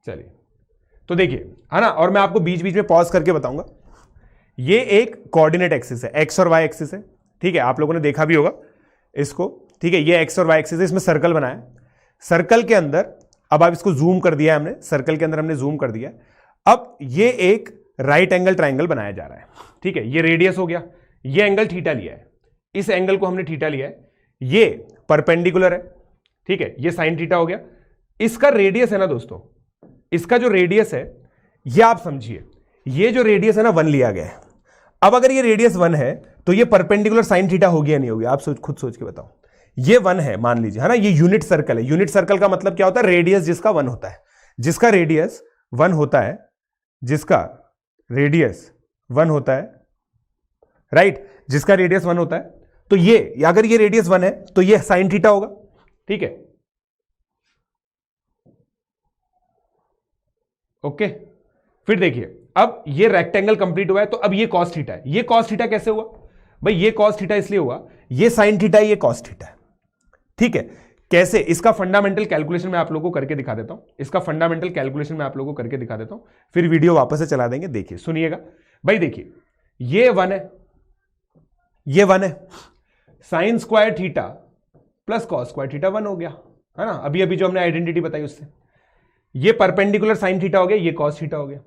चलिए तो देखिए, है ना, और मैं आपको बीच बीच में पॉज करके बताऊंगा। ये एक कोऑर्डिनेट एक्सिस है, एक्स और वाई एक्सिस है, ठीक है, आप लोगों ने देखा भी होगा इसको, ठीक है, ये एक्स और वाई एक्सिस है, इसमें सर्कल बनाया, सर्कल के अंदर अब आप इसको जूम कर दिया है हमने, सर्कल के अंदर हमने जूम कर दिया। अब ये एक राइट एंगल ट्राइंगल बनाया जा रहा है, ठीक है, ये रेडियस हो गया, ये एंगल थीटा लिया है, इस एंगल को हमने थीटा लिया है, ये परपेंडिकुलर है, ठीक है, ये साइन थीटा हो गया। इसका रेडियस है ना दोस्तों, इसका जो रेडियस है, ये आप समझिए, ये जो रेडियस है ना 1 लिया गया है। अब अगर ये रेडियस 1 है तो ये परपेंडिकुलर साइन थीटा होगी या नहीं होगी, आप खुद सोच के बताओ। ये 1 है मान लीजिए, है ना, ये यूनिट सर्कल है। यूनिट सर्कल का मतलब क्या होता है? रेडियस जिसका 1 होता है, जिसका रेडियस 1 होता है, जिसका रेडियस 1 होता है, राइट, जिसका रेडियस 1 होता है, तो ये अगर ये रेडियस 1 है तो ये साइन थीटा होगा, ठीक है, ओके। फिर देखिए, अब ये रेक्टेंगल कंप्लीट हुआ है, तो अब ये कॉस थीटा है। ये कॉस थीटा कैसे हुआ भाई? ये कॉस थीटा इसलिए हुआ, ये साइन थीटा है, ये कॉस थीटा है, ठीक है। कैसे? इसका फंडामेंटल कैलकुलेशन मैं आप लोगों को करके दिखा देता हूं, इसका फंडामेंटल कैलकुलेशन मैं आप लोगों को करके दिखा देता हूं, फिर वीडियो वापस से चला देंगे। देखिए, सुनिएगा भाई, देखिए ये 1 है, ये 1 है, sine square theta plus cos square theta 1 हो गया, है ना, अभी अभी जो हमने आइडेंटिटी बताई उससे। ये परपेंडिकुलर साइन थीटा हो गया, ये कॉस थीटा हो गया।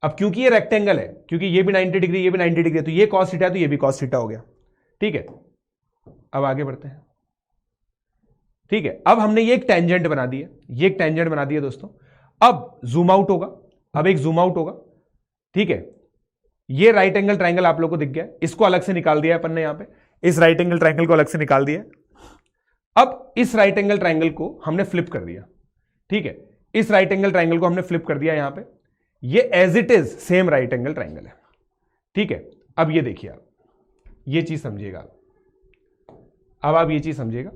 अब क्योंकि ये रेक्टेंगल है, क्योंकि ये भी 90 डिग्री, ये भी 90 डिग्री है, तो ये कॉस थीटा है, तो ये भी कॉस थीटा हो गया, ठीक है। अब आगे बढ़ते हैं, ठीक है। अब हमने ये एक टेंजेंट बना दी है, ये एक टेंजेंट बना दी है दोस्तों। अब जूम आउट होगा, अब एक जूम आउट होगा, ठीक है। ये राइट एंगल ट्राइंगल आप लोगों को दिख गया, इसको अलग से निकाल दिया है अपन ने, यहां पे इस राइट एंगल ट्राइंगल को अलग से निकाल दिया। अब इस राइट एंगल ट्राइंगल को हमने फ्लिप कर दिया, ठीक है, इस राइट एंगल ट्राइंगल को हमने फ्लिप कर दिया यहां पे, ये as it is same right angle triangle है, ठीक है। अब ये देखिए, आप ये चीज समझिएगा, अब आप ये चीज समझिएगा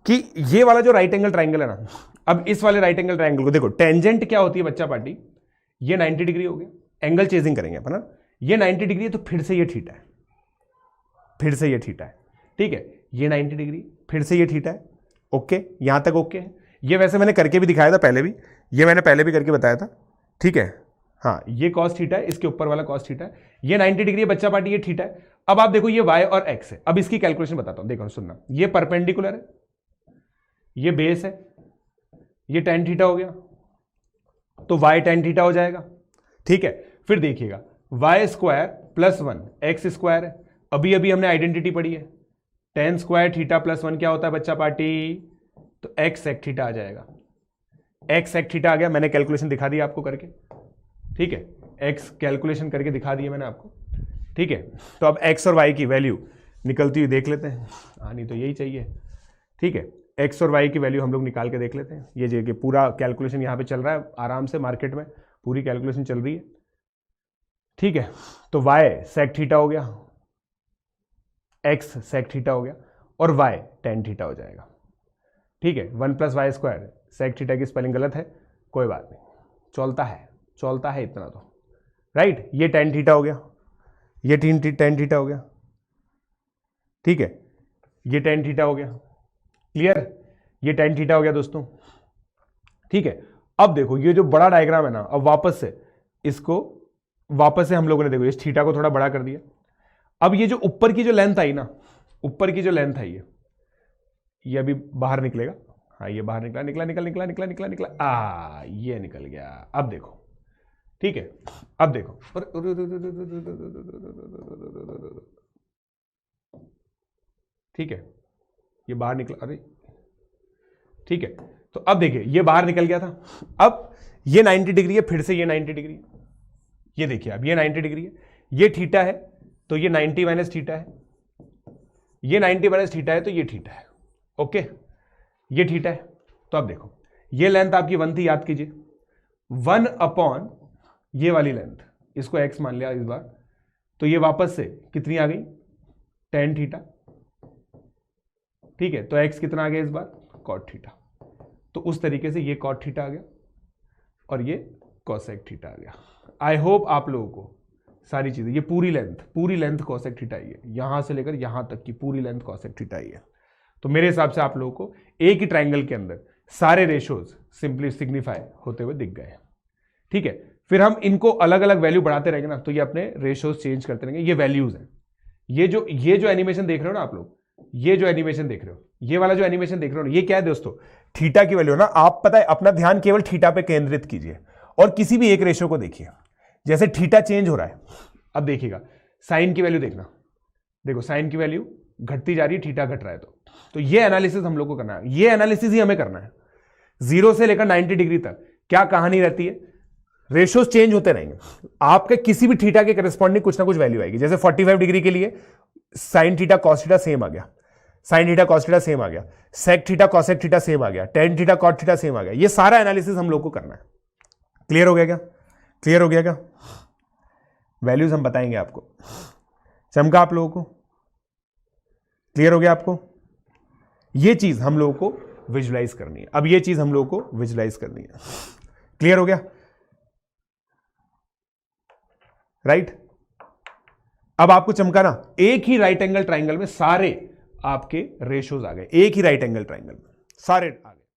कि ये वाला जो राइट एंगल ट्राइंगल है ना, अब इस वाले राइट एंगल ट्राइंगल को देखो, टेंजेंट क्या होती है बच्चा पार्टी? ये 90 डिग्री हो गया, एंगल चेजिंग करेंगे अपन ना, ये 90 डिग्री है, तो फिर से ये थीटा है, फिर से ये थीटा है, ठीक है, ये 90 डिग्री, फिर से ये थीटा है, ओके, यहां तक ओके है। ये वैसे मैंने करके भी दिखाया था पहले भी, ये मैंने पहले भी करके बताया था, ठीक है, हाँ, ये कॉस थीटा है, इसके ऊपर वाला कॉस थीटा है, ये 90 डिग्री है बच्चा पार्टी, ये थीटा है। अब आप देखो, ये y और x है। अब इसकी कैलकुलेशन बताता हूं, देखो सुनना, ये परपेंडिकुलर है, ये बेस है, ये tan थीटा हो गया, तो y tan थीटा हो जाएगा, ठीक है। फिर देखिएगा, y square plus 1 x square है, अभी अभी हमने आइडेंटिटी पढ़ी है, tan स्क्वायर थीटा प्लस 1 क्या होता है बच्चा पार्टी? तो x sec थीटा आ जाएगा, x sec थीटा आ गया, मैंने कैलकुलेशन दिखा दी आपको करके, ठीक है, x कैलकुलेशन करके दिखा दिया मैंने आपको, ठीक है। तो अब x और y की वैल्यू निकलती हुई देख लेते हैं, आनी तो यही चाहिए, ठीक है, x और y की वैल्यू हम लोग निकाल के देख लेते हैं। ये जो कि पूरा कैलकुलेशन यहाँ पे चल रहा है आराम से, मार्केट में पूरी कैलकुलेशन चल रही है, ठीक है। तो y sec थीटा हो गया, x sec थीटा हो गया, और y tan थीटा हो जाएगा, ठीक है। 1 + y स्क्वायर, sec थीटा की स्पेलिंग गलत है, कोई बात नहीं, चलता है इतना तो, राइट। ये tan थीटा हो गया, ये tan थीटा हो गया, ठीक है, ये tan थीटा हो गया, क्लियर, ये tan थीटा हो गया दोस्तों, ठीक है। अब देखो, ये जो बड़ा डायग्राम है ना, अब वापस से हम लोगों ने देखो इस थीटा को थोड़ा बड़ा कर दिया। अब ये जो ऊपर की जो लेंथ आई ना, ऊपर की जो लेंथ आई है, ये अभी बाहर निकलेगा, हाँ ये बाहर निकला, ये निकल गया। अब देखो, ठीक है, अब देखो, ठीक है, ये बाहर निकला, अरे ठीक है। तो अब देखिए, ये बाहर निकल गया था, अब ये 90 डिग्री है, फिर से ये 90 डिग्री, ये देखिए, अब ये 90 डिग्री है, ये थीटा है, तो ये 90 माइनस थीटा है, ये 90 माइनस थीटा है, तो ये थीटा है, ओके, ये थीटा है। तो अब देखो, ये लेंथ आपकी 1 थी, याद कीजिए, 1 अपॉन ये वाली लेंथ, इसको x मान लिया इस बार, तो ये वापस से कितनी आ गई? tan थीटा, ठीक है। तो x कितना आ गया इस बार? cot theta. तो उस तरीके से ये cot थीटा आ गया और ये cosec थीटा आ गया। आई होप आप लोगों को सारी चीजें, ये पूरी लेंथ cosec थीटा आई है, यहां से लेकर यहां तक की पूरी लेंथ cosec थीटा आई है। तो मेरे हिसाब से आप लोगों को एक ही ट्राइंगल के अंदर सारे रेशोज सिंपली सिग्निफाई होते हुए दिख गए। ठीक है, फिर हम इनको अलग अलग वैल्यू बढ़ाते रहेंगे ना, तो ये अपने रेशियोज चेंज करते रहेंगे। ये वैल्यूज हैं। ये जो एनिमेशन देख रहे हो ना आप लोग, ये जो एनिमेशन देख रहे हो, ये वाला जो एनिमेशन देख रहे हो ना, ये क्या है दोस्तों, थीटा की वैल्यू ना। आप पता है अपना ध्यान केवल थीटा पे केंद्रित कीजिए और किसी भी एक रेशियो को देखिए। जैसे थीटा चेंज हो रहा है, अब देखिएगा साइन की वैल्यू देखना, देखो साइन की वैल्यू घटती जा रही है, थीटा घट रहा है, तो ये एनालिसिस हम लोग को करना है। ये एनालिसिस ही हमें करना है 0 से लेकर 90 डिग्री तक। क्या कहानी रहती है, रेशियोज चेंज होते रहेंगे, आपके किसी भी थीटा के करस्पॉन्डिंग कुछ ना कुछ वैल्यू आएगी। जैसे 45 डिग्री के लिए sine theta cos theta same आ गया, sine theta cos theta same आ गया, sec theta cosec theta same आ गया, tan theta cot theta same आ गया। ये सारा एनालिसिस हम लोग को करना है। क्लियर हो गया क्या? क्लियर हो गया क्या? वैल्यूज हम बताएंगे आपको। चमका आप लोगों को? क्लियर हो गया आपको? ये चीज हम लोगों को विजुलाइज करनी है। अब ये चीज हम लोगों को विजुलाइज करनी है। क्लियर हो गया? राइट? अब आपको चमकाना, एक ही राइट एंगल ट्राइंगल में सारे आपके रेशियोज आ गए, एक ही राइट एंगल ट्राइंगल में सारे आ गए।